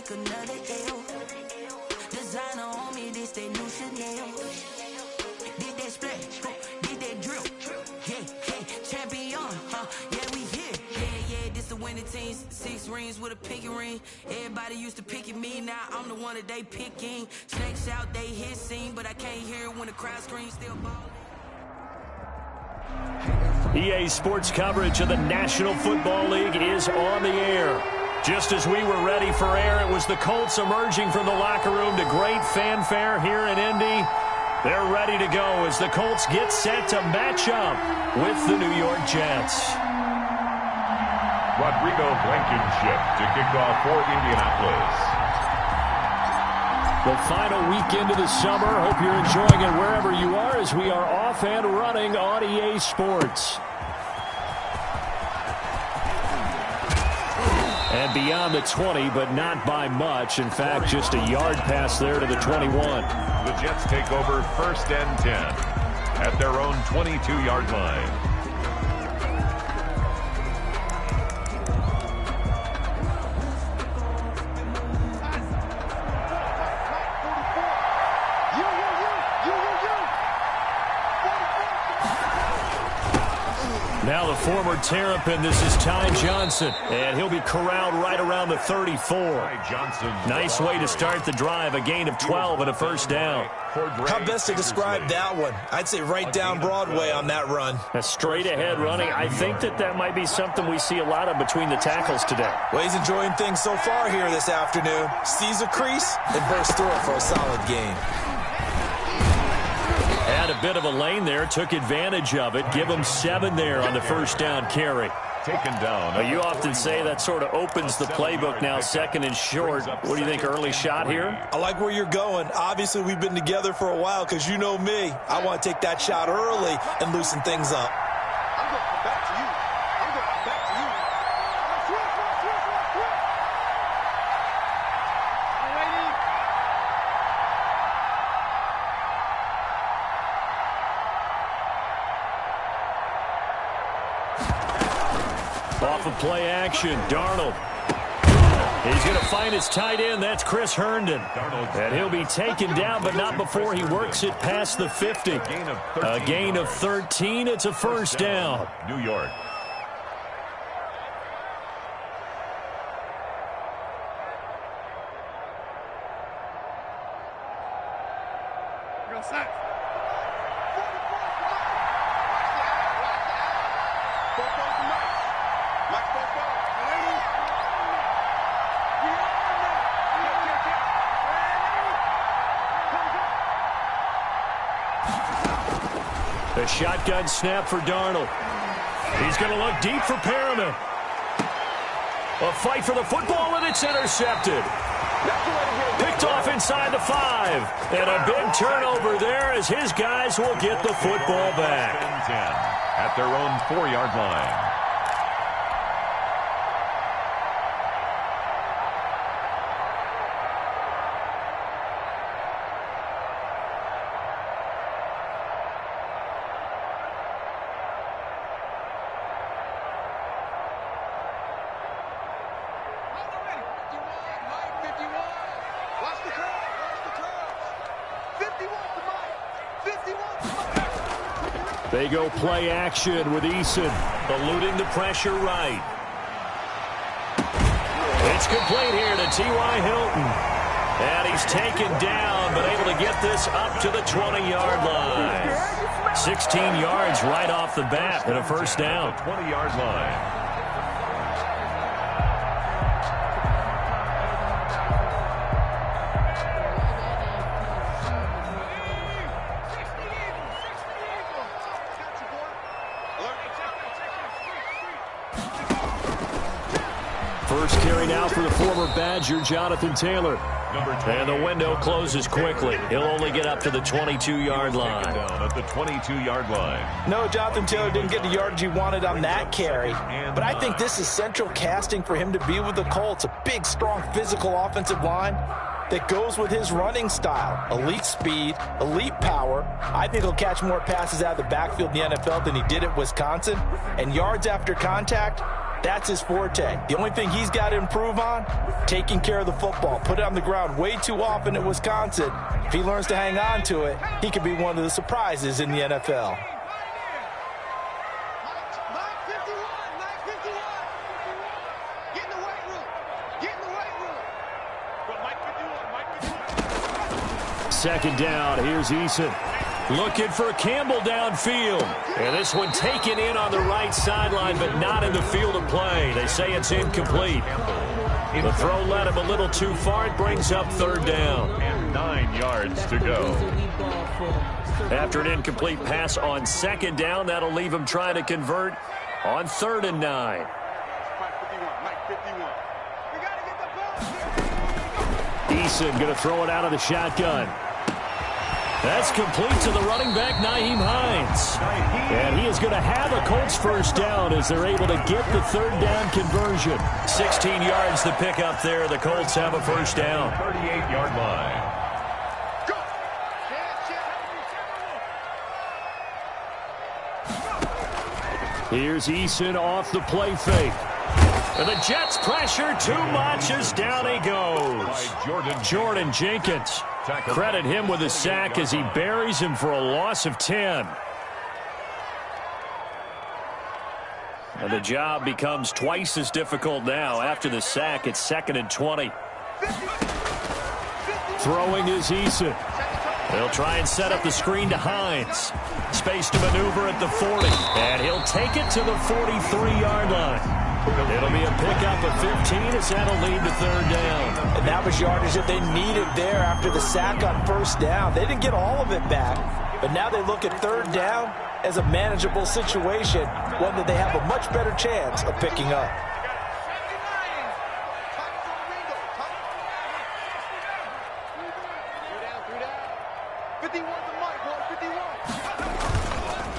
take another L. Designer on me, this they new Chanel. Did that splash, did that drill. Yeah, champion, yeah, we here. Yeah, this the winning team. 6 rings with a pinky ring. Everybody used to pick at me, now I'm the one that they picking. Snakes out, they hissing, but I can't hear it when the crowd screams, still balling. EA Sports coverage of the National Football League is on the air. Just as we were ready for air, it was the Colts emerging from the locker room to great fanfare here in Indy. They're ready to go as the Colts get set to match up with the New York Jets. Rodrigo Blankenship to kick off for Indianapolis. The final weekend of the summer. Hope you're enjoying it wherever you are as we are off and running on EA Sports. And beyond the 20, but not by much. In fact, just a yard pass there to the 21. The Jets take over 1st and 10 at their own 22-yard line. Now the former Terrapin, this is Ty Johnson, and he'll be corralled right around the 34. Nice way to start the drive, a gain of 12 and a first down. How best to describe that one? I'd say right down Broadway on that run. A straight ahead running. I think that might be something we see a lot of between the tackles today. Well, he's enjoying things so far here this afternoon. Sees a crease and bursts through it for a solid gain. Had a bit of a lane there, took advantage of it. Give him 7 there on the first down carry. Taken down. You often say that sort of opens the playbook now, 2nd and short. What do you think, early shot here? I like where you're going. Obviously, we've been together for a while because you know me. I want to take that shot early and loosen things up. I'm going back to you. I'm going back to you. Off of play action, Darnold. He's going to find his tight end. That's Chris Herndon. And he'll be taken down, but not before he works it past the 50. A gain of 13. It's a first down. New York. Go set. A shotgun snap for Darnold. He's going to look deep for Perriman. A fight for the football, and it's intercepted. Picked off inside the 5. And a big turnover there as his guys will get the football back. 10 at their own 4-yard line. They go play action with Eason, eluding the pressure right. It's complete here to T.Y. Hilton. And he's taken down, but able to get this up to the 20-yard line. 16 yards right off the bat and a first down. 20-yard line. First carry now for the former Badger, Jonathan Taylor. And the window closes quickly. He'll only get up to the 22-yard line. Down at the 22-yard line. No, Jonathan Taylor didn't get the yardage he wanted on that carry. But I think this is central casting for him to be with the Colts. A big, strong, physical offensive line that goes with his running style. Elite speed, elite power. I think he'll catch more passes out of the backfield in the NFL than he did at Wisconsin. And yards after contact, That's his forte. The only thing he's got to improve on, taking care of the football. Put it on the ground way too often at Wisconsin. If he learns to hang on to it, he could be one of the surprises in the NFL. Second down, here's Eason. Looking for Campbell downfield. And this one taken in on the right sideline, but not in the field of play. They say it's incomplete. The throw led him a little too far. It brings up third down. And 9 yards to go. After an incomplete pass on second down, that'll leave him trying to convert on 3rd and 9. Eason going to throw it out of the shotgun. That's complete to the running back, Nyheim Hines. And he is going to have a Colts first down as they're able to get the 3rd down conversion. 16 yards to pick up there. The Colts have a first down. 38-yard line. Here's Eason off the play fake. And the Jets pressure too much as down he goes. Jordan Jenkins. Credit him with a sack as he buries him for a loss of 10. And the job becomes twice as difficult now. After the sack, it's 2nd and 20. Throwing is Eason. They'll try and set up the screen to Hines. Space to maneuver at the 40. And he'll take it to the 43-yard line. It'll be a pickup of 15 as that'll lead to 3rd down. And that was yardage that they needed there after the sack on first down. They didn't get all of it back, but now they look at 3rd down as a manageable situation, one that they have a much better chance of picking up.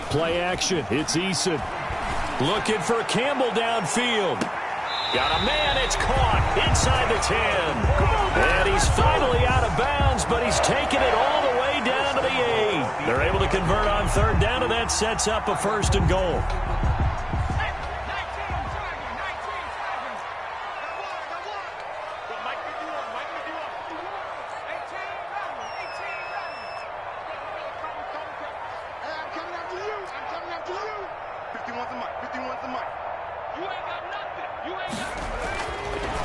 Play action. It's Eason. Looking for Campbell downfield. Got a man. It's caught inside the 10. And he's finally out of bounds, but he's taken it all the way down to the 8. They're able to convert on 3rd down, and that sets up a 1st and goal.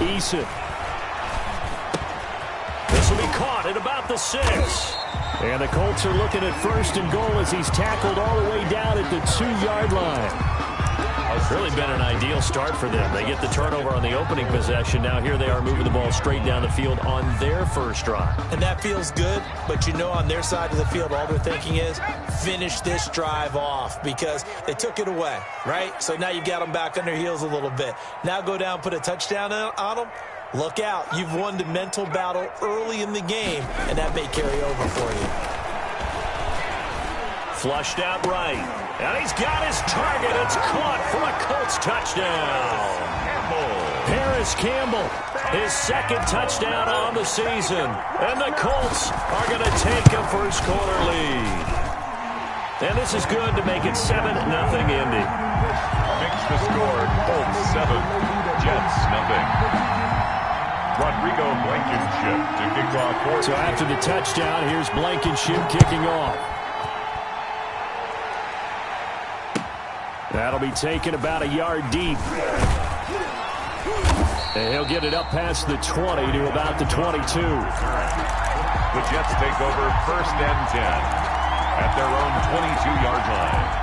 Eason. This will be caught at about the 6. And the Colts are looking at 1st and goal as he's tackled all the way down at the 2-yard line. It's really been an ideal start for them. They get the turnover on the opening possession. Now here they are moving the ball straight down the field on their first drive. And that feels good, but you know on their side of the field all they're thinking is finish this drive off because they took it away, right? So now you got them back on their heels a little bit. Now go down, put a touchdown on them. Look out. You've won the mental battle early in the game, and that may carry over for you. Flushed out right. And he's got his target. It's caught for a Colts touchdown. Paris Campbell, his 2nd touchdown on the season. And the Colts are going to take a first quarter lead. And this is good to make it 7-0 Indy. Makes the score Colts 7, Jets 0. Rodrigo Blankenship to kick off. So after the touchdown, here's Blankenship kicking off. That'll be taken about a yard deep. And he'll get it up past the 20 to about the 22. The Jets take over 1st and 10 at their own 22-yard line.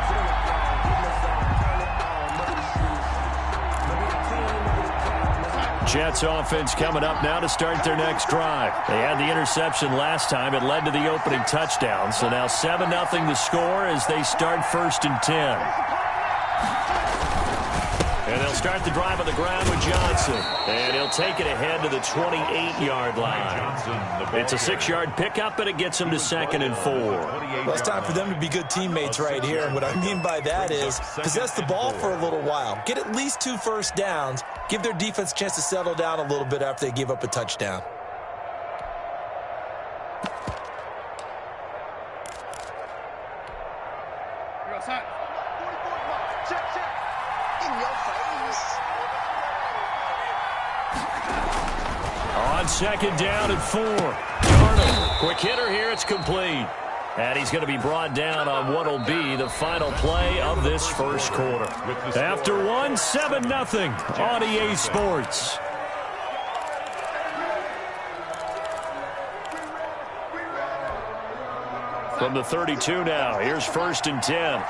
Jets offense coming up now to start their next drive. They had the interception last time. It led to the opening touchdown. So now 7-0 the score as they start 1st and 10. And they'll start the drive on the ground with Johnson. And he'll take it ahead to the 28-yard line. It's a 6-yard pickup, but it them to 2nd and 4. Well, it's time for them to be good teammates right here. And what I mean by that is possess the ball for a little while. Get at least 2 first downs. Give their defense a chance to settle down a little bit after they give up a touchdown. On second down and 4. Darnold, quick hitter here. It's complete. And he's going to be brought down on what will be the final play of this first quarter. After one, 7-0 on EA Sports. From the 32 now, here's 1st and 10.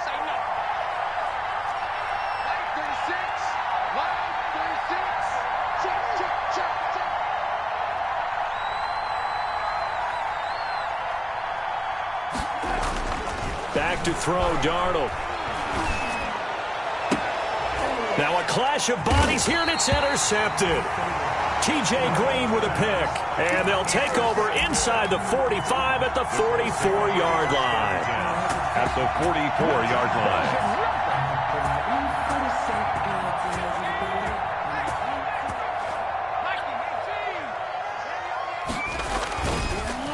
Back to throw, Darnold. Now a clash of bodies here, and it's intercepted. T.J. Green with a pick. And they'll take over inside the 45 at the 44-yard line. At the 44-yard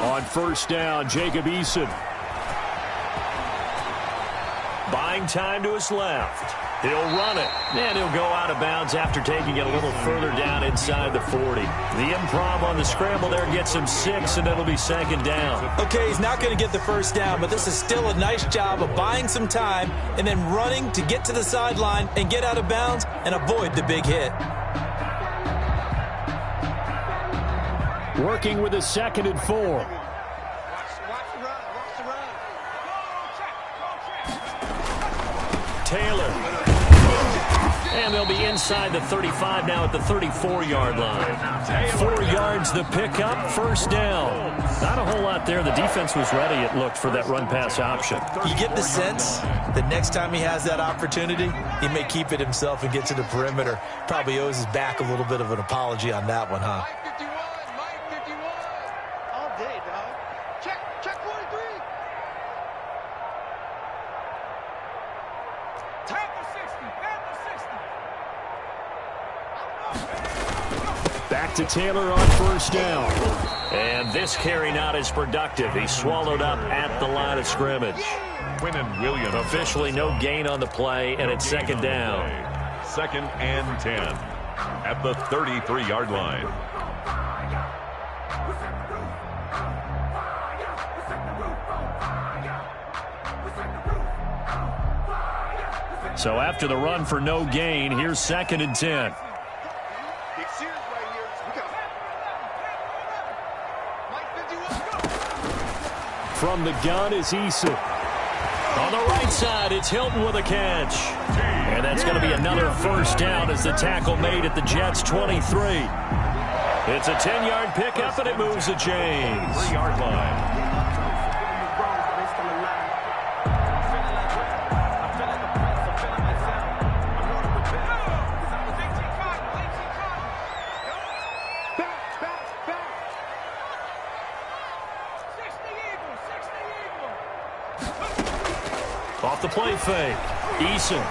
line. On first down, Jacob Eason. Buying time to his left. He'll run it, and he'll go out of bounds after taking it a little further down inside the 40. The improv on the scramble there gets him 6, and it'll be 2nd down. Okay, he's not going to get the first down, but this is still a nice job of buying some time and then running to get to the sideline and get out of bounds and avoid the big hit. Working with a 2nd and 4. Taylor. And they'll be inside the 35 now at the 34-yard line. 4 yards the pickup, 1st down. Not a whole lot there. The defense was ready, it looked, for that run-pass option. You get the sense that next time he has that opportunity, he may keep it himself and get to the perimeter. Probably owes his back a little bit of an apology on that one, huh? To Taylor on 1st down. And this carry not as productive. He's swallowed up at the line of scrimmage. Quinnen Williams. Officially no gain on the play, and it's 2nd down. 2nd and 10 at the 33-yard line. So after the run for no gain, here's 2nd and 10. From the gun is Eason. On the right side, it's Hilton with a catch. And that's going to be another 1st down as the tackle made at the Jets' 23. It's a 10-yard pickup, and it moves the chains. 3-yard line. Off the play fake. Eason.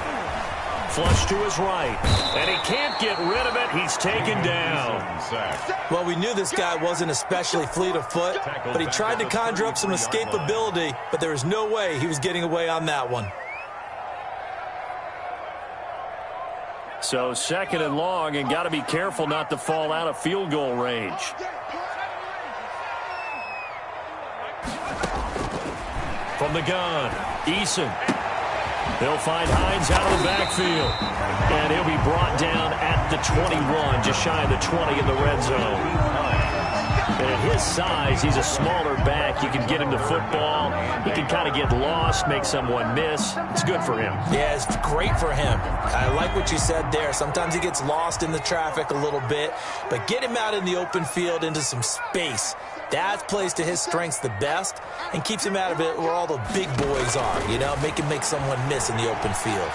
Flush to his right. And he can't get rid of it. He's taken down. Well, we knew this guy wasn't especially fleet of foot, but he tried to conjure up some escapability, but there was no way he was getting away on that one. So 2nd and long, and got to be careful not to fall out of field goal range. From the gun, Eason. He'll find Hines out of the backfield. And he'll be brought down at the 21, just shy of the 20 in the red zone. And at his size, he's a smaller back. You can get him to football. He can kind of get lost, make someone miss. It's good for him. Yeah, it's great for him. I like what you said there. Sometimes he gets lost in the traffic a little bit, but get him out in the open field into some space. That plays to his strengths the best and keeps him out of it where all the big boys are, you know, make someone miss in the open field.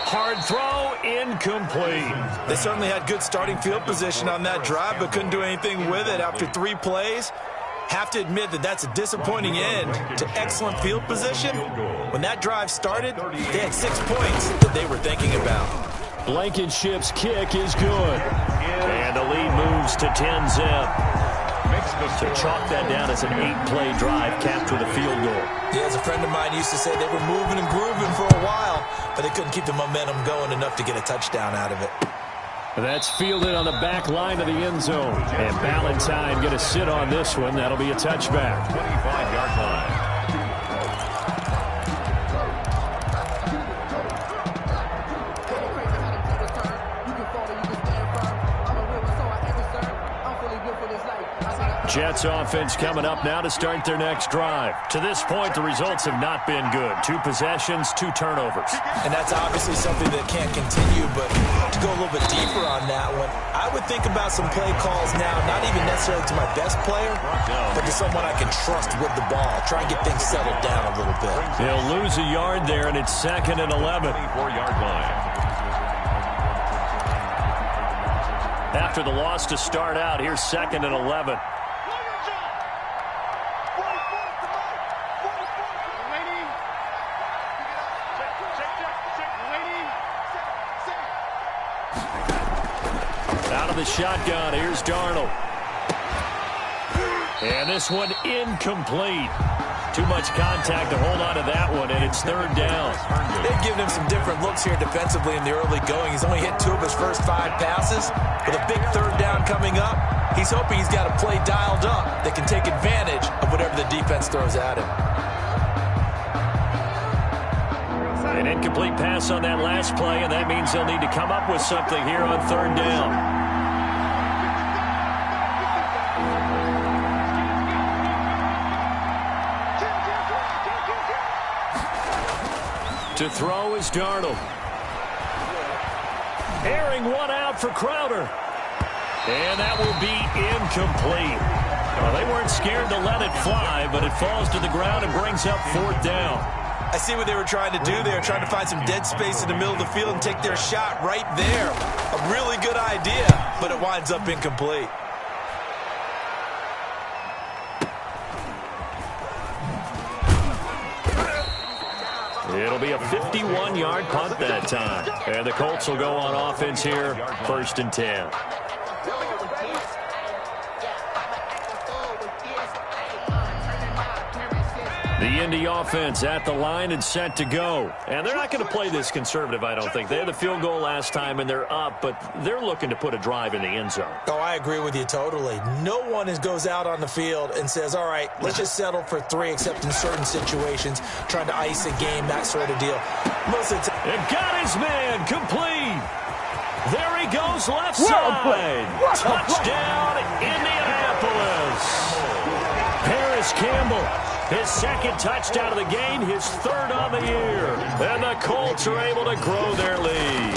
Hard throw, incomplete. They certainly had good starting field position on that drive, but couldn't do anything with it after 3 plays. Have to admit that that's a disappointing end to excellent field position. When that drive started, they had 6 points that they were thinking about. Blankenship's kick is good. And the lead moves to 10-zip. To chalk that down as an 8-play drive capped with a field goal. Yeah, as a friend of mine used to say, they were moving and grooving for a while, but they couldn't keep the momentum going enough to get a touchdown out of it. That's fielded on the back line of the end zone. And Ballantyne going to sit on this one. That'll be a touchback. 25-yard line. Jets offense coming up now to start their next drive. To this point, the results have not been good. 2 possessions, 2 turnovers. And that's obviously something that can't continue, but to go a little bit deeper on that one, I would think about some play calls now, not even necessarily to my best player, but to someone I can trust with the ball. Try and get things settled down a little bit. He'll lose a yard there, and it's 2nd and 11. 24-yard line. After the loss to start out, here's 2nd and 11. Out of the shotgun, here's Darnold. And this one incomplete. Too much contact to hold on to that one, and it's 3rd down. They've given him some different looks here defensively in the early going. He's only hit 2 of his first 5 passes. With a big 3rd down coming up, he's hoping he's got a play dialed up that can take advantage of whatever the defense throws at him. An incomplete pass on that last play, and that means they'll need to come up with something here on 3rd down. To throw is Darnold. Airing one out for Crowder. And that will be incomplete. Well, they weren't scared to let it fly, but it falls to the ground and brings up 4th down. I see what they were trying to do. They were trying to find some dead space in the middle of the field and take their shot right there. A really good idea, but it winds up incomplete. It'll be a 51-yard punt that time. And the Colts will go on offense here, 1st and 10. The Indy offense at the line and set to go. And they're not going to play this conservative, I don't think. They had the field goal last time, and they're up, but they're looking to put a drive in the end zone. Oh, I agree with you totally. No one goes out on the field and says, all right, let's just settle for 3, except in certain situations, trying to ice a game, that sort of deal. Most of the time. And got his man, complete. There he goes, left side. Touchdown, Indianapolis. Paris Campbell. His 2nd touchdown of the game, his 3rd on the year. And the Colts are able to grow their lead.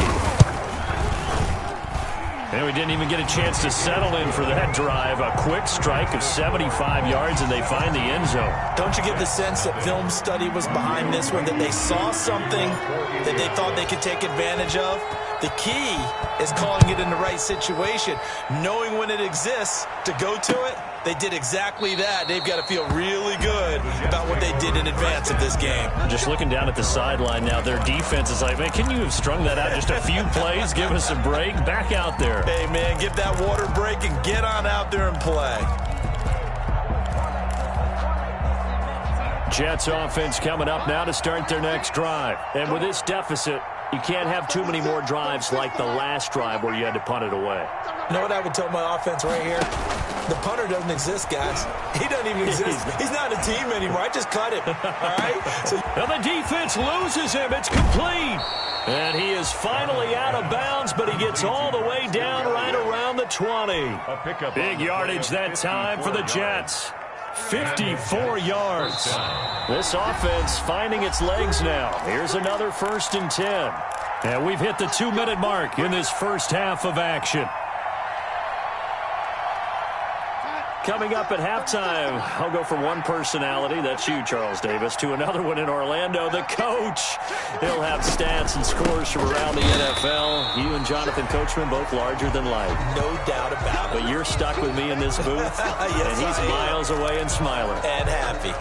And we didn't even get a chance to settle in for that drive. A quick strike of 75 yards, and they find the end zone. Don't you get the sense that film study was behind this one, that they saw something that they thought they could take advantage of? The key is calling it in the right situation, knowing when it exists to go to it. They did exactly that. They've got to feel really good about what they did in advance of this game. Just looking down at the sideline now, their defense is like, man, can you have strung that out just a few plays? Give us a break. Back out there. Hey, man, give that water break and get on out there and play. Jets offense coming up now to start their next drive. And with this deficit, you can't have too many more drives like the last drive where you had to punt it away. You know what I would tell my offense right here? The punter doesn't exist, guys. He doesn't even exist. He's not a team anymore. I just cut him. All right? And the defense loses him. It's complete. And he is finally out of bounds, but he gets all the way down right around the 20. Big yardage that time for the Jets. 54 yards. This offense finding its legs now. Here's another 1st and 10. And we've hit the 2-minute mark in this first half of action. Coming up at halftime, I'll go from one personality, that's you, Charles Davis, to another one in Orlando, the coach. He'll have stats and scores from around the NFL. You and Jonathan Coachman, both larger than life. No doubt about it. But you're stuck with me in this booth, yes, and he's miles away and smiling. And happy.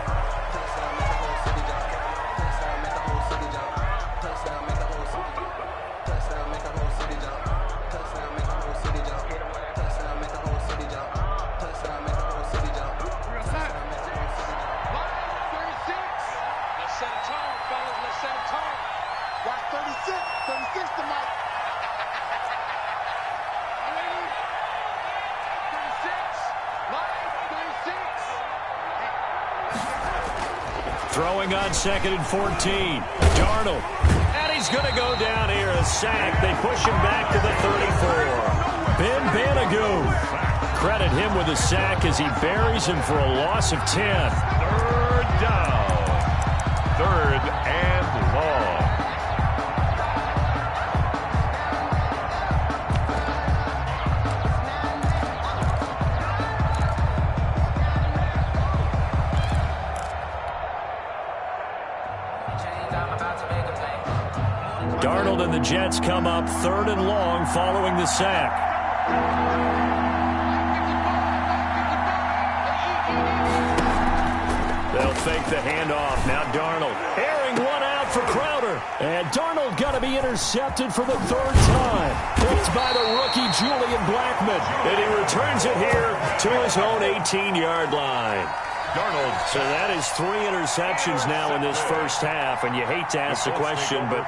Throwing on 2nd and 14. Darnold. And he's going to go down here. A sack. They push him back to the 34. Ben Banagoo. Credit him with a sack as he buries him for a loss of 10. 3rd down. 3rd and long. Darnold and the Jets come up 3rd and long following the sack. They'll fake the handoff. Now Darnold airing one out for Crowder. And Darnold got to be intercepted for the 3rd time. Picked by the rookie Julian Blackmon. And he returns it here to his own 18-yard line. Darnold. So that is 3 interceptions now in this first half, and you hate to ask the question, but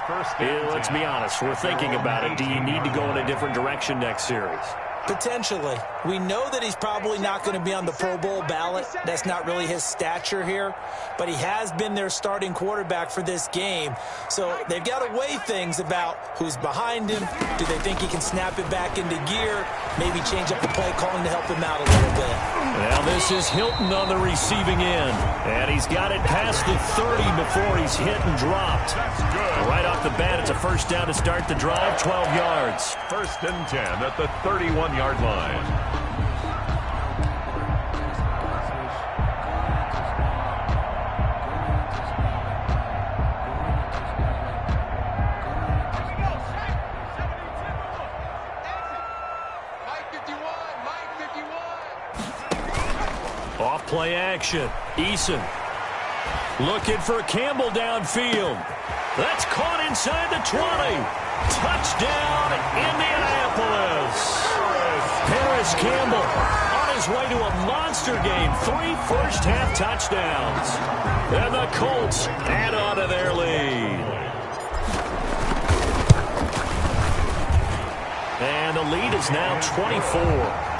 let's be honest, we're thinking about it. Do you need to go in a different direction next series? Potentially. We know that he's probably not going to be on the Pro Bowl ballot. That's not really his stature here. But he has been their starting quarterback for this game. So they've got to weigh things about who's behind him. Do they think he can snap it back into gear? Maybe change up the play calling to help him out a little bit. Now this is Hilton on the receiving end. And he's got it past the 30 before he's hit and dropped. Right off the bat, it's a first down to start the drive, 12 yards. 1st and 10 at the 31-yard line. Off play action. Eason looking for Campbell downfield. That's caught inside the 20. Touchdown, Indianapolis. Paris Campbell on his way to a monster game. 3 first-half touchdowns. And the Colts add on to their lead. And the lead is now 24.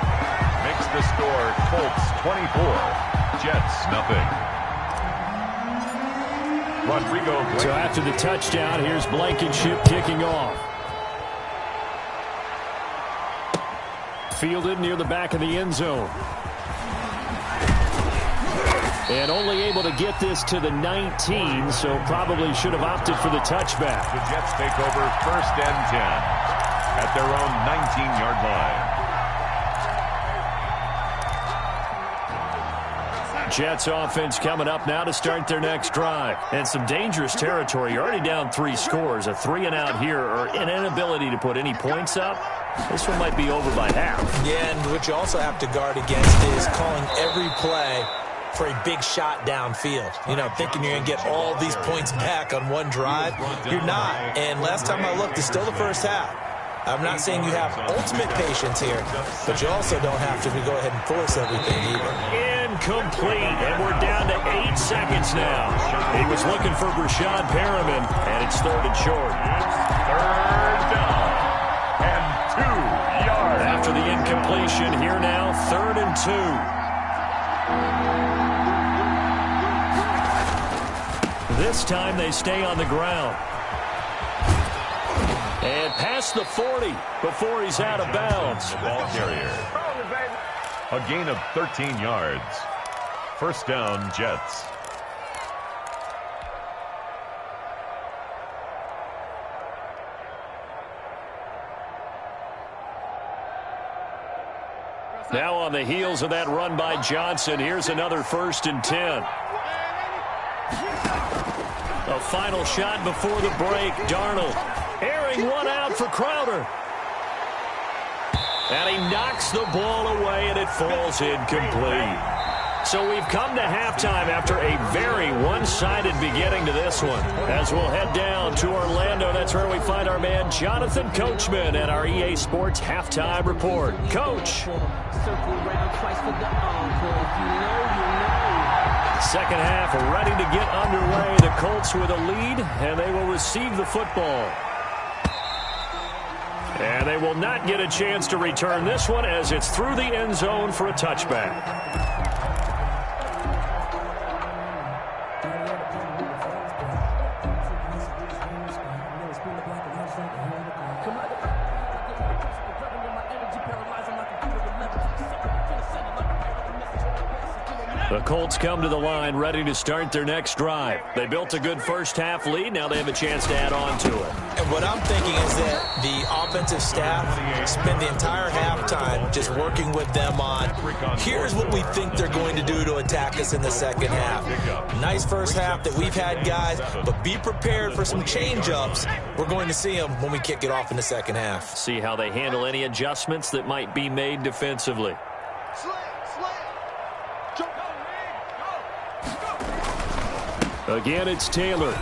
Makes the score Colts 24, Jets nothing. Rodrigo. So after the touchdown, here's Blankenship kicking off. Fielded near the back of the end zone. And only able to get this to the 19, so probably should have opted for the touchback. The Jets take over 1st and 10 at their own 19-yard line. Jets offense coming up now to start their next drive. And some dangerous territory. You're already down 3 scores. A 3-and-out here, or an inability to put any points up. This one might be over by half. Yeah, and what you also have to guard against is calling every play for a big shot downfield. You know, thinking you're going to get all these points back on one drive. You're not. And last time I looked, it's still the first half. I'm not saying you have ultimate patience here, but you also don't have to go ahead and force everything either. Incomplete, and we're down to 8 seconds now. He was looking for Brashad Perriman, and it's 3rd and short. 3rd down and 2 yards. After the incompletion, here now, 3rd and 2. This time they stay on the ground. And past the 40 before he's out of bounds. The ball carrier. A gain of 13 yards. 1st down, Jets. Now on the heels of that run by Johnson, here's another 1st and 10. A final shot before the break. Darnold airing one out for Crowder. And he knocks the ball away, and it falls incomplete. So we've come to halftime after a very one-sided beginning to this one. As we'll head down to Orlando, that's where we find our man Jonathan Coachman at our EA Sports Halftime Report. Coach. Second half ready to get underway. The Colts with a lead, and they will receive the football. And they will not get a chance to return this one as it's through the end zone for a touchback. The Colts come to the line ready to start their next drive. They built a good first-half lead. Now they have a chance to add on to it. And what I'm thinking is that the offensive staff spend the entire halftime just working with them on, here's what we think they're going to do to attack us in the second half. Nice first half that we've had, guys, but be prepared for some change-ups. We're going to see them when we kick it off in the second half. See how they handle any adjustments that might be made defensively. Again, it's Taylor.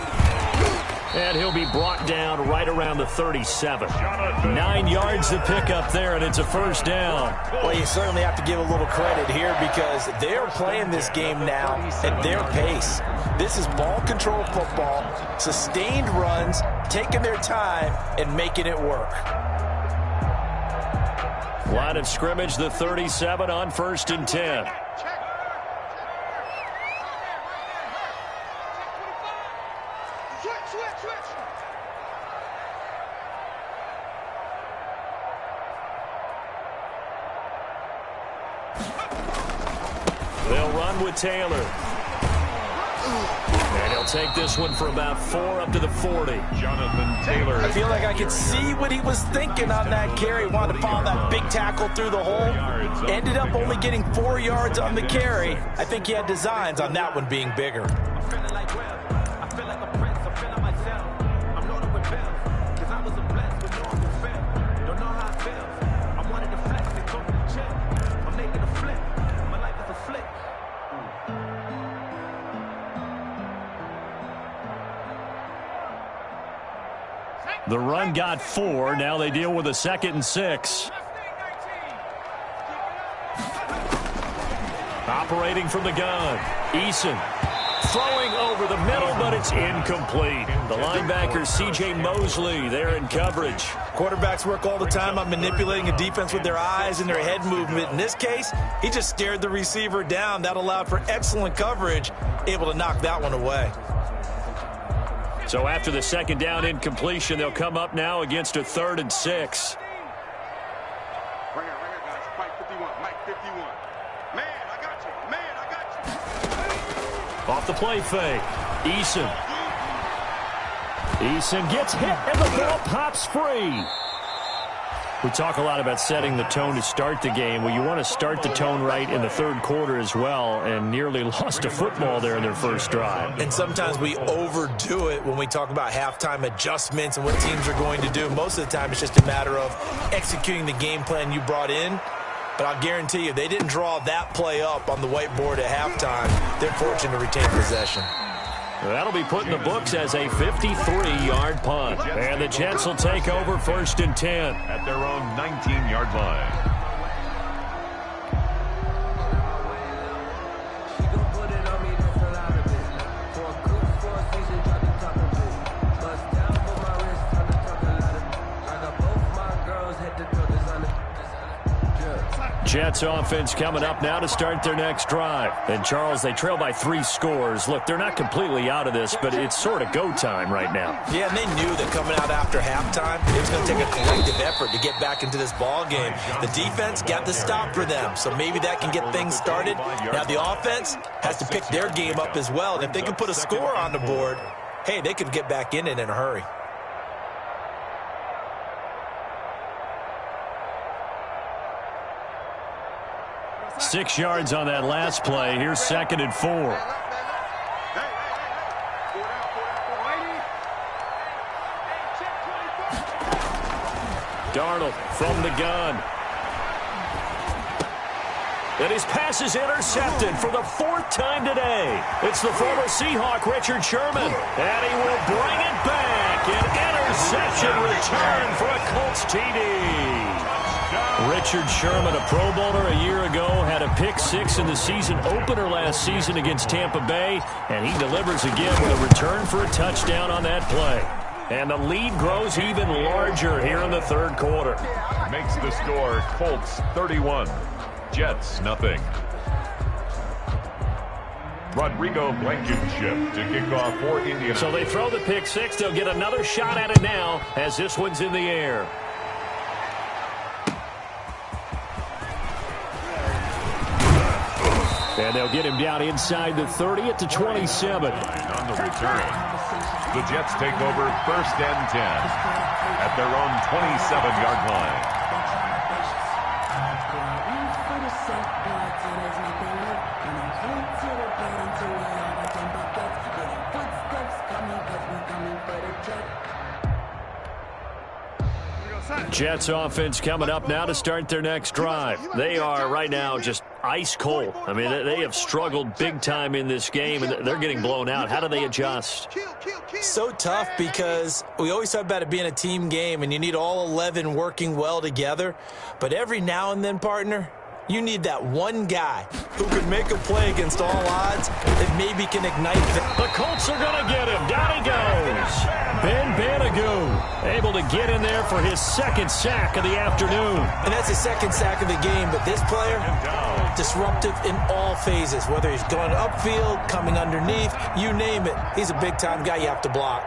And he'll be brought down right around the 37. 9 yards to pick up there, and it's a first down. Well, you certainly have to give a little credit here because they're playing this game now at their pace. This is ball control football, sustained runs, taking their time, and making it work. Line of scrimmage, the 37 on 1st and 10. They'll run with Taylor. And he'll take this one for about 4 up to the 40. Jonathan Taylor. I feel like I could see what he was thinking on that carry. Wanted to follow that big tackle through the hole. Ended up only getting 4 yards on the carry. I think he had designs on that one being bigger. The run got 4. Now they deal with a 2nd and 6. Operating from the gun. Eason throwing over the middle, but it's incomplete. The linebacker, C.J. Mosley, there in coverage. Quarterbacks work all the time on manipulating a defense with their eyes and their head movement. In this case, he just stared the receiver down. That allowed for excellent coverage, able to knock that one away. So after the 2nd down incompletion, they'll come up now against a 3rd and 6. Right here, guys. Mike 51. Mike 51. Man, I got you. Man, I got you. Off the play fake. Eason gets hit, and the ball pops free. We talk a lot about setting the tone to start the game. Well, you want to start the tone right in the 3rd quarter as well, and nearly lost a football there in their first drive. And sometimes we overdo it when we talk about halftime adjustments and what teams are going to do. Most of the time, it's just a matter of executing the game plan you brought in. But I'll guarantee you, they didn't draw that play up on the whiteboard at halftime. They're fortunate to retain possession. That'll be put in the books as a 53-yard punt. And the Jets will take over 1st and 10. At their own 19-yard line. Jets offense coming up now to start their next drive. And, Charles, they trail by 3 scores. Look, they're not completely out of this, but it's sort of go time right now. Yeah, and they knew that coming out after halftime, it was going to take a collective effort to get back into this ball game. The defense got the stop for them, so maybe that can get things started. Now the offense has to pick their game up as well, and if they can put a score on the board, hey, they could get back in it in a hurry. Six yards on that last play. Here's 2nd and 4. Darnold from the gun. And his pass is intercepted for the 4th time today. It's the former Seahawk, Richard Sherman. And he will bring it back. An interception return for a Colts TD. Richard Sherman, a Pro Bowler a year ago, had a pick-6 in the season opener last season against Tampa Bay, and he delivers again with a return for a touchdown on that play. And the lead grows even larger here in the 3rd quarter. Makes the score Colts 31, Jets nothing. Rodrigo Blankenship to kick off for Indiana. So they throw the pick-6. They'll get another shot at it now as this one's in the air. And they'll get him down inside the 30 at the 27. On the return, the Jets take over 1st and 10 at their own 27-yard line. Jets offense coming up now to start their next drive. They are right now just ice cold. I mean, they have struggled big time in this game, and they're getting blown out. How do they adjust? So tough because we always talk about it being a team game, and you need all 11 working well together. But every now and then, partner, you need that one guy who can make a play against all odds that maybe can ignite the Colts are going to get him. Down he goes. Ben Banagoo able to get in there for his second sack of the afternoon. And that's his second sack of the game. But this player, disruptive in all phases, whether he's going upfield, coming underneath, you name it. He's a big-time guy you have to block.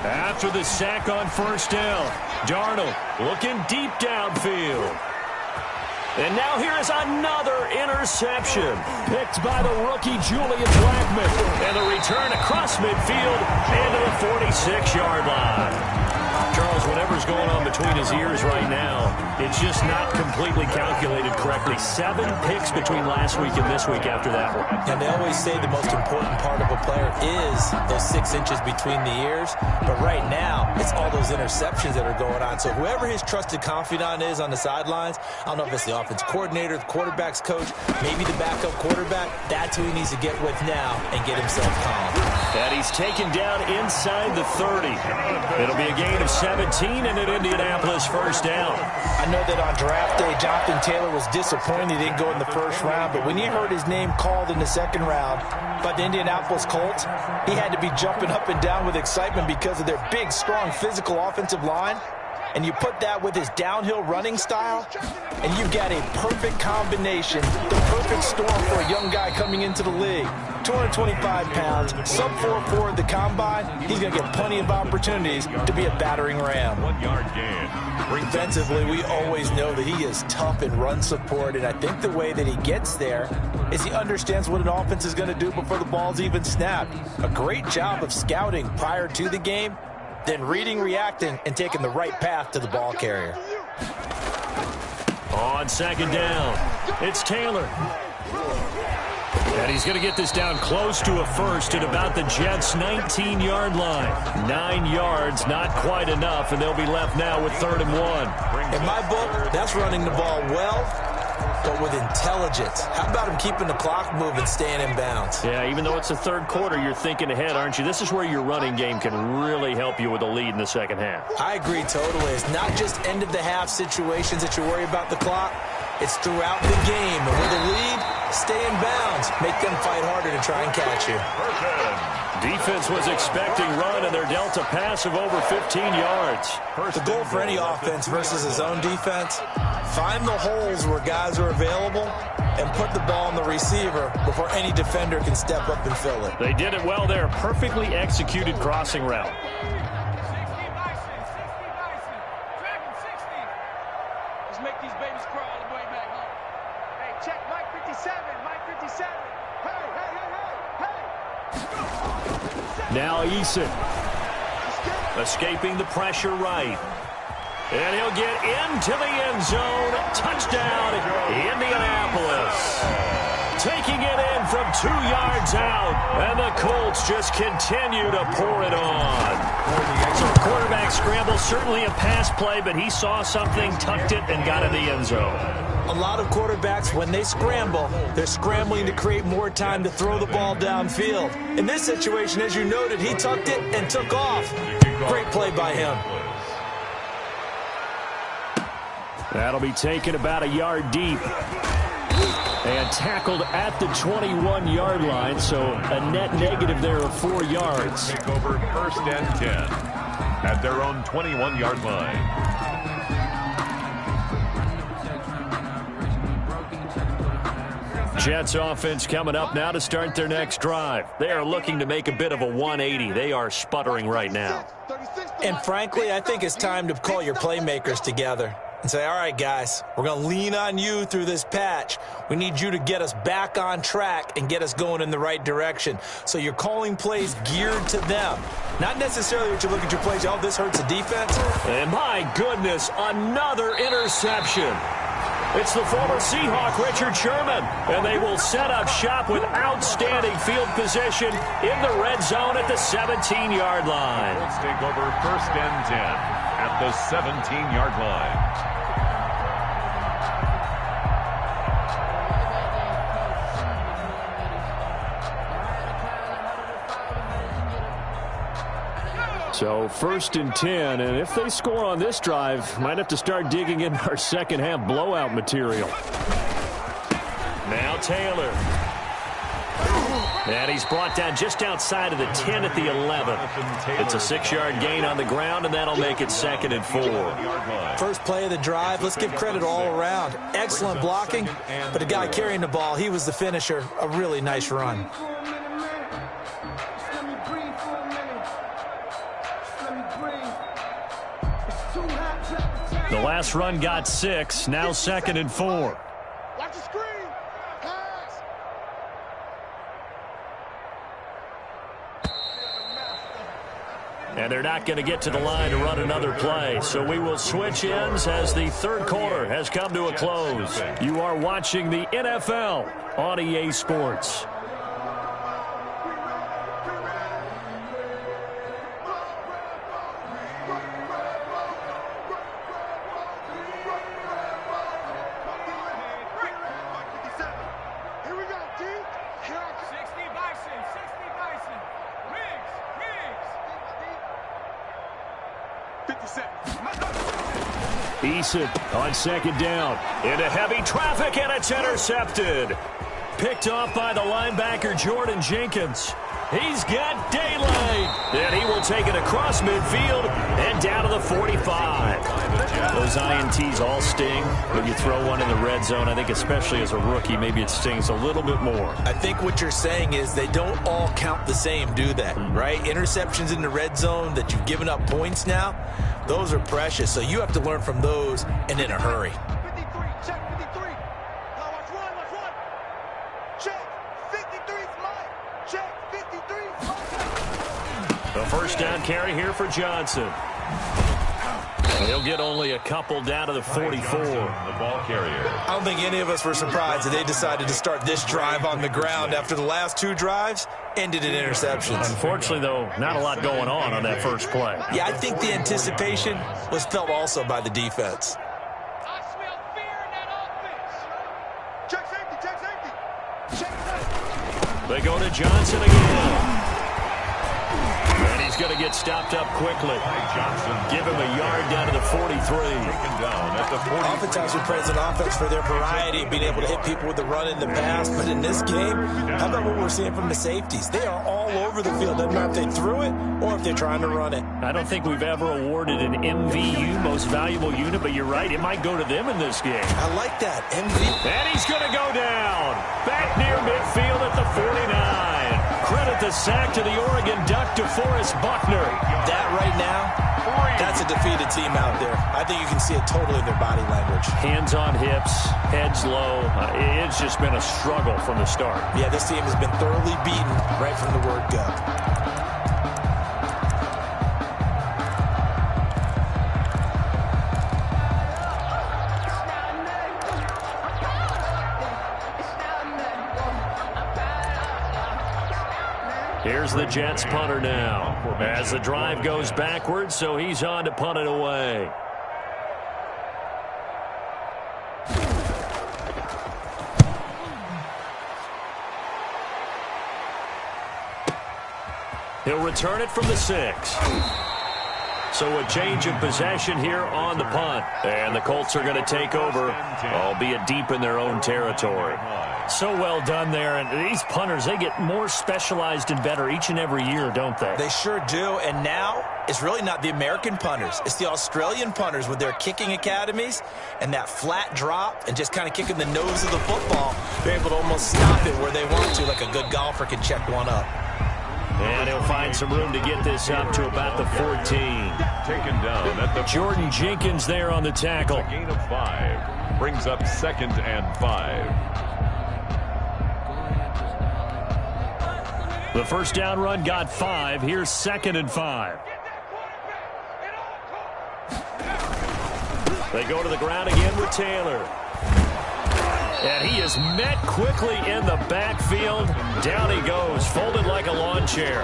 After the sack on first down, Darnold looking deep downfield. And now here is another interception, picked by the rookie Julian Blackmon. And the return across midfield into the 46-yard line. Charles, whatever's going on between his ears right now, it's just not completely calculated correctly. 7 picks between last week and this week after that one. And they always say the most important part of a player is those 6 inches between the ears. But right now, it's all those interceptions that are going on. So whoever his trusted confidant is on the sidelines, I don't know if it's the offense coordinator, the quarterback's coach, maybe the backup quarterback, that's who he needs to get with now and get himself calm. And he's taken down inside the 30. It'll be a gain of 17 and an Indianapolis first down. I know that on draft day, Jonathan Taylor was disappointed he didn't go in the first round, but when he heard his name called in the second round by the Indianapolis Colts, he had to be jumping up and down with excitement because of their big, strong, physical offensive line. And you put that with his downhill running style, and you've got a perfect combination, the perfect storm for a young guy coming into the league. 225 pounds, sub 4.4 at the combine. He's going to get plenty of opportunities to be a battering ram. 1-yard gain. Defensively, we always know that he is tough in run support, and I think the way that he gets there is he understands what an offense is going to do before the ball's even snapped. A great job of scouting prior to the game, then reading, reacting, and taking the right path to the ball carrier. On second down, it's Taylor. And he's going to get this down close to a first at about the Jets' 19-yard line. 9 yards, not quite enough, and they'll be left now with 3rd and 1. In my book, that's running the ball well, but with intelligence. How about him keeping the clock moving, staying in bounds? Yeah, even though it's the third quarter, you're thinking ahead, aren't you? This is where your running game can really help you with a lead in the second half. I agree totally. It's not just end-of-the-half situations that you worry about the clock. It's throughout the game. And with a lead, stay in bounds. Make them fight harder to try and catch you. Defense was expecting run, and they're dealt a pass of over 15 yards. The goal for any offense versus his own defense, find the holes where guys are available and put the ball on the receiver before any defender can step up and fill it. They did it well there. Perfectly executed crossing route. Let's make these babies crawl all the way back home. Hey, check Mike 57, Mike 57. Hey, hey, hey, hey, hey. Now Eason escaping the pressure right. And he'll get into the end zone. Touchdown, Indianapolis. Taking it in from 2 yards out. And the Colts just continue to pour it on. So a quarterback scramble, certainly a pass play, but he saw something, tucked it, and got in the end zone. A lot of quarterbacks, when they scramble, they're scrambling to create more time to throw the ball downfield. In this situation, as you noted, he tucked it and took off. Great play by him. That'll be taken about a yard deep. And tackled at the 21-yard line, so a net negative there of 4 yards. Take over 1st and 10 at their own 21-yard line. Jets offense coming up now to start their next drive. They are looking to make a bit of a 180. They are sputtering right now. And frankly, I think it's time to call your playmakers together. and say, all right, guys, we're going to lean on you through this patch. We need you to get us back on track and get us going in the right direction. So you're calling plays geared to them. Not necessarily what you look at your plays, oh, this hurts the defense. And my goodness, another interception. It's the former Seahawk, Richard Sherman, and they will set up shop with outstanding field position in the red zone at the 17-yard line. Let's take over 1st and 10 at the 17-yard line. So 1st and 10, and if they score on this drive, might have to start digging in our second half blowout material. Now Taylor. And he's brought down just outside of the 10 at the 11. It's a 6-yard gain on the ground, and that'll make it 2nd and 4. First play of the drive, let's give credit all around. Excellent blocking, but the guy carrying the ball, he was the finisher. A really nice run. The last run got 6, now 2nd and 4. Watch the screen. Pass. And they're not going to get to the line to run another play. So we will switch ends as the 3rd quarter has come to a close. You are watching the NFL on EA Sports. Eason on 2nd down. Into heavy traffic, and it's intercepted. Picked off by the linebacker, Jordan Jenkins. He's got daylight. And he will take it across midfield and down to the 45. Those INTs all sting when you throw one in the red zone. I think especially as a rookie, maybe it stings a little bit more. I think what you're saying is they don't all count the same, do they? Right? Interceptions in the red zone that you've given up points now, those are precious. So you have to learn from those and in a hurry. 53, check 53. Now watch one. Check 53's mine. Check 53's mine. The first down carry here for Johnson. He'll get only a couple down to the 44. The ball carrier. I don't think any of us were surprised that they decided to start this drive on the ground after the last 2 drives ended in interceptions. Unfortunately, though, not a lot going on that first play. Yeah, I think the anticipation was felt also by the defense. I smell fear in that offense. Check safety. Check safety. They go to Johnson again. And he's going to get stopped up quickly. Give him a yard down to the 43. Oftentimes we praise an offense for their variety, being able to hit people with the run in the pass. But in this game, how about what we're seeing from the safeties? They are all over the field. Doesn't matter if they threw it or if they're trying to run it. I don't think we've ever awarded an MVU, most valuable unit, but you're right, it might go to them in this game. I like that. MVP. And he's going to go down. Back near midfield at the 49. Credit the sack to the Oregon Duck, DeForest Buckner. That right now, that's a defeated team out there. I think you can see it totally in their body language. Hands on hips, heads low. It's just been a struggle from the start. Yeah, this team has been thoroughly beaten right from the word go. Here's the Jets punter now as the drive goes backwards, so he's on to punt it away. He'll return it from the 6. So a change of possession here on the punt. And the Colts are going to take over, albeit deep in their own territory. So well done there. And these punters, they get more specialized and better each and every year, don't they? They sure do. And now it's really not the American punters. It's the Australian punters with their kicking academies and that flat drop and just kind of kicking the nose of the football. They're able to almost stop it where they want to, like a good golfer can check one up. And he'll find some room to get this up to about the 14. Taken down at the Jordan Jenkins there on the tackle. A gain of 5. Brings up 2nd and 5. The first down run got 5. Here's 2nd and 5. They go to the ground again with Taylor. And he is met quickly in the backfield. Down he goes, folded like a lawn chair.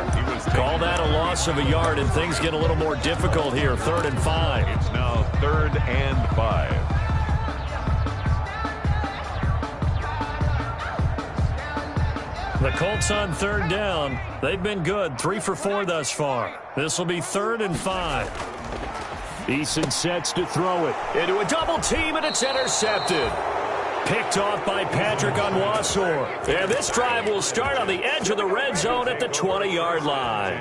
Call that a loss of a yard, and things get a little more difficult here. 3rd and 5. It's now 3rd and 5. The Colts on 3rd down. They've been good, 3 for 4 thus far. This will be 3rd and 5. Eason sets to throw it into a double team, and it's intercepted. Picked off by Patrick Onwuasor. And this drive will start on the edge of the red zone at the 20-yard line.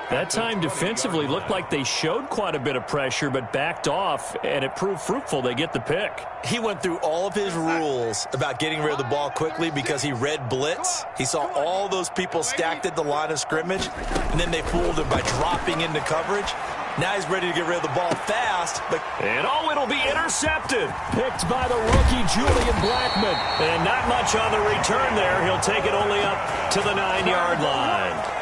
That time defensively looked like they showed quite a bit of pressure but backed off, and it proved fruitful. They get the pick. He went through all of his rules about getting rid of the ball quickly because he read blitz. He saw all those people stacked at the line of scrimmage, and then they fooled him by dropping into coverage. Now he's ready to get rid of the ball fast. And it'll be intercepted. Picked by the rookie, Julian Blackmon. And not much on the return there. He'll take it only up to the 9-yard line.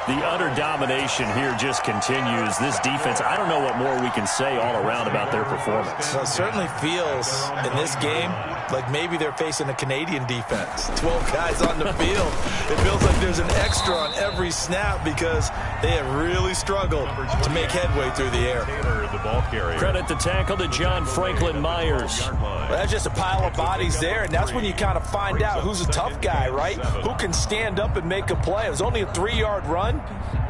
The utter domination here just continues. This defense, I don't know what more we can say all around about their performance. Well, it certainly feels in this game like maybe they're facing a Canadian defense. 12 guys on the field. It feels like there's an extra on every snap because they have really struggled to make headway through the air. The ball carrier. Credit the tackle to John Franklin Myers. Well, that's just a pile of bodies there, and that's when you kind of find out who's a tough guy, right? Who can stand up and make a play. It was only a 3-yard run,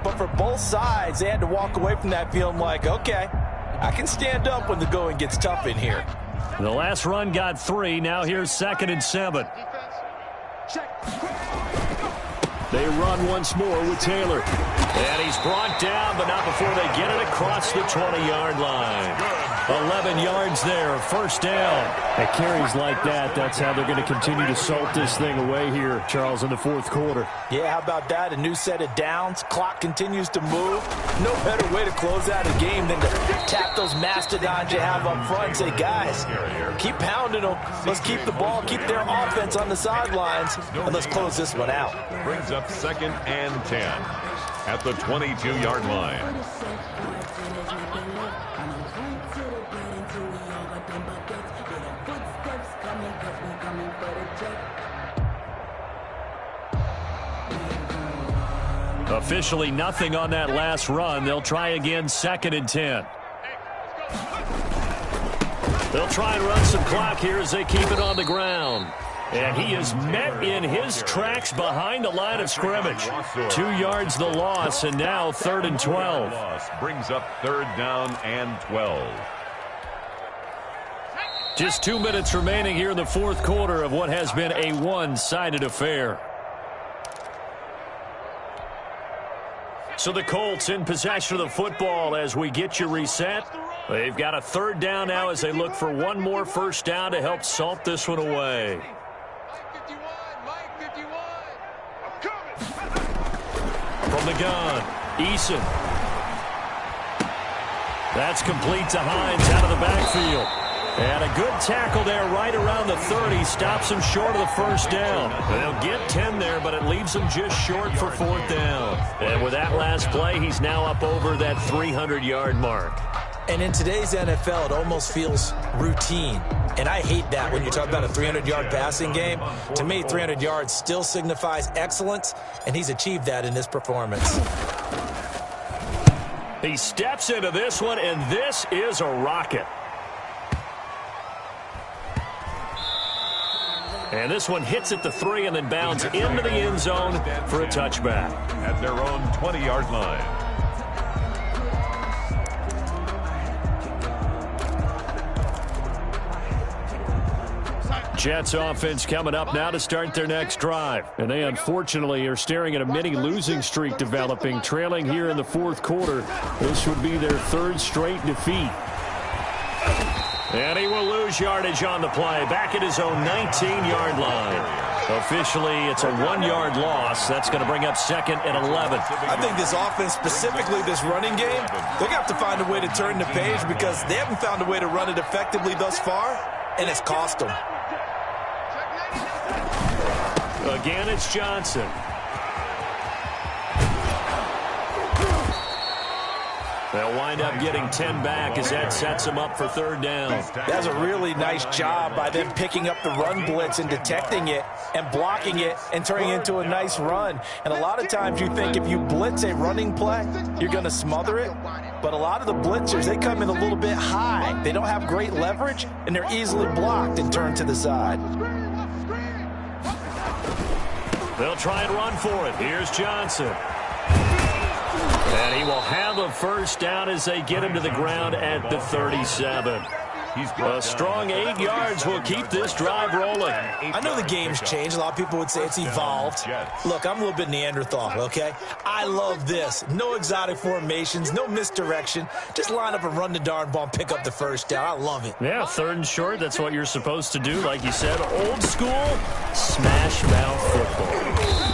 but for both sides, they had to walk away from that feeling like, okay, I can stand up when the going gets tough in here. The last run got 3. Now here's 2nd and 7. They run once more with Taylor. And he's brought down, but not before they get it across the 20-yard line. 11 yards there, first down. At carries like that, that's how they're going to continue to salt this thing away here, Charles, in the 4th quarter. Yeah, how about that? A new set of downs. Clock continues to move. No better way to close out a game than to tap those mastodons you have up front and say, guys, keep pounding them. Let's keep the ball, keep their offense on the sidelines, and let's close this one out. Brings up 2nd and 10 at the 22-yard line. Officially nothing on that last run. They'll try again, 2nd and 10. They'll try and run some clock here as they keep it on the ground. And he is met in his tracks behind the line of scrimmage. 2 yards the loss, and now 3rd and 12. Brings up 3rd down and 12. Just 2 minutes remaining here in the 4th quarter of what has been a one-sided affair. So the Colts in possession of the football as we get you reset. They've got a 3rd down now as they look for one more first down to help salt this one away. From the gun, Eason. That's complete to Hines out of the backfield. And a good tackle there right around the 30. Stops him short of the first down. They'll get 10 there, but it leaves him just short for 4th down. And with that last play, he's now up over that 300-yard mark. And in today's NFL, it almost feels routine. And I hate that when you talk about a 300-yard passing game. To me, 300 yards still signifies excellence, and he's achieved that in this performance. He steps into this one, and this is a rocket. And this one hits at the 3 and then bounds into the end zone for a touchback. At their own 20-yard line. Jets offense coming up now to start their next drive. And they unfortunately are staring at a mini losing streak developing, trailing here in the 4th quarter. This would be their 3rd straight defeat. And he will lose yardage on the play. Back at his own 19-yard line. Officially, it's a 1-yard loss. That's going to bring up 2nd and 11. I think this offense, specifically this running game, they're going to have to find a way to turn the page because they haven't found a way to run it effectively thus far, and it's cost them. Again, it's Johnson. They'll wind up getting 10 back as that sets them up for 3rd down. That's a really nice job by them picking up the run blitz and detecting it and blocking it and turning it into a nice run. And a lot of times you think if you blitz a running play, you're going to smother it. But a lot of the blitzers, they come in a little bit high. They don't have great leverage, and they're easily blocked and turned to the side. They'll try and run for it. Here's Johnson. And he will have a 1st down as they get him to the ground at the 37. A strong 8 yards will keep this drive rolling. I know the game's changed. A lot of people would say it's evolved. Look, I'm a little bit Neanderthal, okay? I love this. No exotic formations, no misdirection. Just line up and run the darn ball and pick up the 1st down. I love it. Yeah, 3rd and short. That's what you're supposed to do. Like you said, old school, smash mouth football.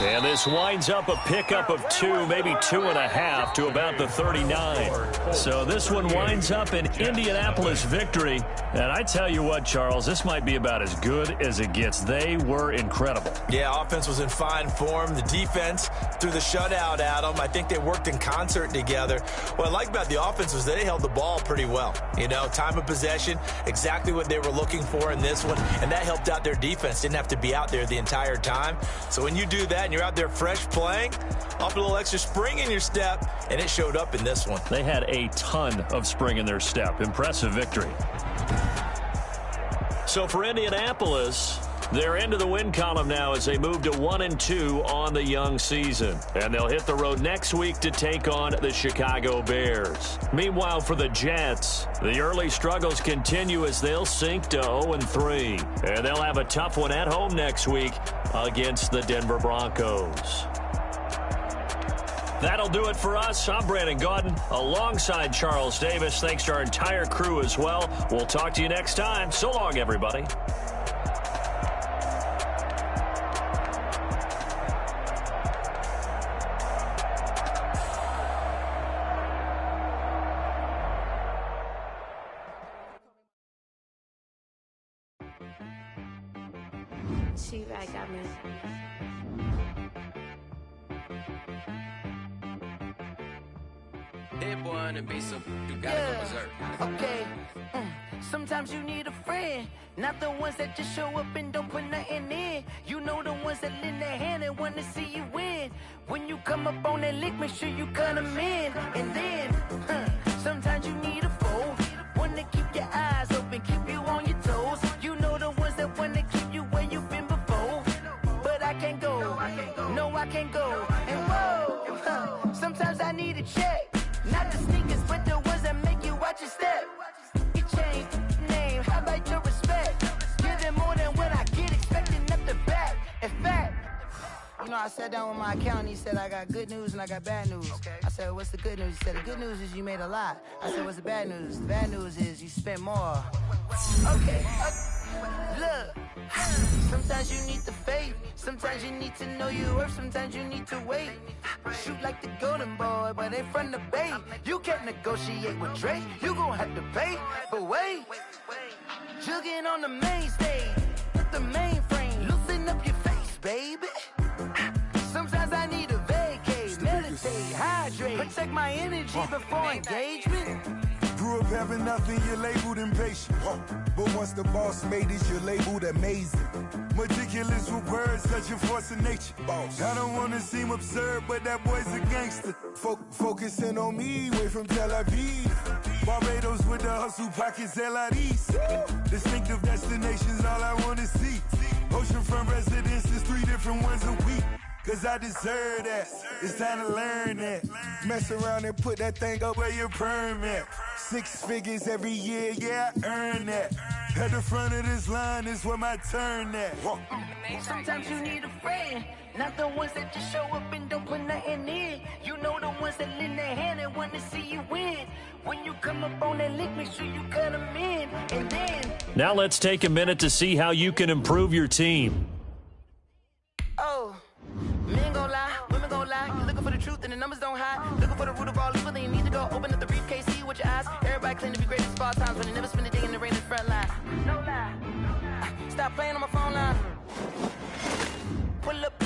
And this winds up a pickup of 2, maybe 2.5 to about the 39. So this one winds up an Indianapolis victory. And I tell you what, Charles, this might be about as good as it gets. They were incredible. Yeah, offense was in fine form. The defense threw the shutout at them. I think they worked in concert together. What I like about the offense was they held the ball pretty well. You know, time of possession, exactly what they were looking for in this one. And that helped out their defense. Didn't have to be out there the entire time. So when you do that and you're out there fresh playing, up a little extra spring in your step, and it showed up in this one. They had a ton of spring in their step. Impressive victory. So for Indianapolis, they're into the win column now as they move to 1-2 on the young season. And they'll hit the road next week to take on the Chicago Bears. Meanwhile, for the Jets, the early struggles continue as they'll sink to 0-3. And they'll have a tough one at home next week against the Denver Broncos. That'll do it for us. I'm Brandon Gaudin alongside Charles Davis. Thanks to our entire crew as well. We'll talk to you next time. So long, everybody. She-Rag got me. Dead boy on the beat, so you gotta go berserk. Okay. Sometimes you need a friend, not the ones that just show up and don't put nothing in. You know the ones that lend their hand and want to see you win. When you come up on that lick, make sure you cut them in. And then, sometimes you need a foe, one to keep your eyes open, keep you on your toes. You know the ones that want to keep you where you've been before. But I can't go, no I can't go. And whoa, sometimes I need a check. Not the sneakers, but the ones that make you watch your step. You change name, how about your respect? Give them more than what I get, expecting up the back. In fact, you know, I sat down with my accountant. He said, I got good news and I got bad news. I said, what's the good news? He said, the good news is you made a lot. I said, what's the bad news? The bad news is you spent more. Okay, look. Sometimes you need the faith. Sometimes you need to know your worth. Sometimes you need to wait. Shoot like the golden boy, but ain't from the bay. You can't negotiate with Drake. You gon' have to pay. But wait, jugging on the main stage with the mainframe. Loosen up your face, baby. Sometimes I need a vacate, meditate, hydrate, protect my energy before engagement. Grew up having nothing, you're labeled impatient. But once the boss made it, you're labeled amazing. Meticulous with words, such a force of nature. I don't wanna seem absurd, but that boy's a gangster. Focusing on me, way from Tel Aviv. Barbados with the hustle pockets, LIDs. Distinctive destinations, all I wanna see. Oceanfront residences, 3 different ones a week. Cause I deserve that, it's time to learn that. Mess around and put that thing up where your perm at. 6 figures every year, yeah, I earn that. At the front of this line is where my turn at. Sometimes you need a friend, not the ones that just show up and don't put nothing in. You know the ones that lend their hand and want to see you win. When you come up on that lick, make sure you cut them in. And then Now let's take a minute to see how you can improve your team. oh, men gon' lie, women gon' lie. You looking for the truth and the numbers don't hide. Looking for the root of all evil, then you need to go open up the briefcase, see with your eyes. Everybody claim to be greatest of all times, but they never spend a day in the rain in the front line. No lie. Stop playing on my phone line. Pull up